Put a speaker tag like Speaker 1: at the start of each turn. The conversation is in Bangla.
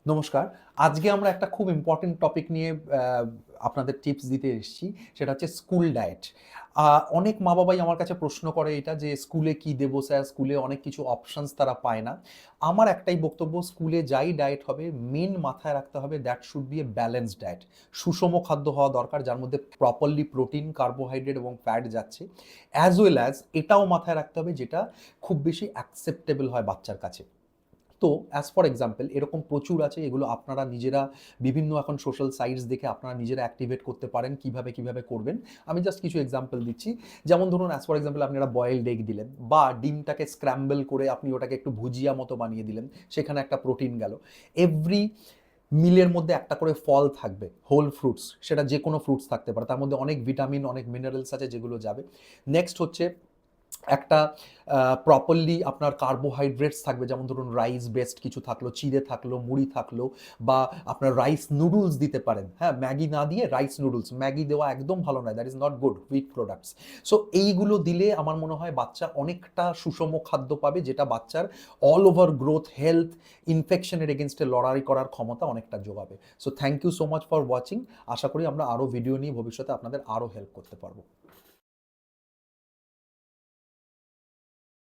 Speaker 1: নমস্কার। আজকে আমরা একটা খুব ইম্পর্টেন্ট টপিক নিয়ে আপনাদের টিপস দিতে এসেছি। সেটা হচ্ছে স্কুল ডায়েট। আ অনেক মা-বাবাই আমার কাছে প্রশ্ন করে এটা যে, "স্কুলে কি দেবো স্যার? স্কুলে অনেক কিছু অপশনস তারা পায় না।" আমার একটাই বক্তব্য, স্কুলে যাই ডায়েট হবে, মেইন মাথায় রাখতে হবে that should B A balanced diet. সুষম খাদ্য হওয়া দরকার, যার মধ্যে প্রপারলি প্রোটিন, কার্বোহাইড্রেট এবং ফ্যাট যাচ্ছে। অ্যাজ ওয়েল অ্যাজ এটাও মাথায় রাখতে হবে যেটা খুব বেশি অ্যাকসেপ্টেবল হয় বাচ্চার কাছে। তো অ্যাজ ফর এক্সাম্পল এরকম প্রচুর আছে, এগুলো আপনারা নিজেরা বিভিন্ন এখন সোশ্যাল সাইটস দেখে আপনারা নিজেরা অ্যাক্টিভেট করতে পারেন কিভাবে করবেন। আমি জাস্ট কিছু এক্সাম্পল দিচ্ছি। যেমন ধরুন অ্যাজ ফর এক্সাম্পল আপনি একটা বয়েলড এগ দিলেন বা ডিমটাকে স্ক্র্যাম্বল করে আপনি ওটাকে একটু ভুজিয়া মতো বানিয়ে দিলেন। সেখানে একটা প্রোটিন গেল। এভরি মিলের মধ্যে একটা করে ফল থাকবে, হোল ফ্রুটস, সেটা যেকোনো ফ্রুটস থাকতে পারে। তার মধ্যে অনেক ভিটামিন, অনেক মিনারেলস আছে যেগুলো যাবে। নেক্সট হচ্ছে একটা প্রপারলি আপনার কার্বোহাইড্রেটস থাকবে, যেমন ধরুন রাইস বেসড কিছু থাকলো, চিড়ে থাকলো, মুড়ি থাকলো, বা আপনার রাইস নুডলস দিতে পারেন। হ্যাঁ, ম্যাগি না দিয়ে রাইস নুডলস, ম্যাগি দেওয়া একদম ভালো নয়, that is not good wheat products. So এইগুলো দিলে আমার মনে হয় বাচ্চা অনেকটা সুষম খাদ্য পাবে, যেটা বাচ্চার অল ওভার গ্রোথ, হেলথ, ইনফেকশনের এগেনস্টে লড়াই করার ক্ষমতা অনেকটা যোগাবে। So thank you so much for watching. আশা করি আমরা আরও ভিডিও নিয়ে ভবিষ্যতে আপনাদের আরও হেল্প করতে পারবো।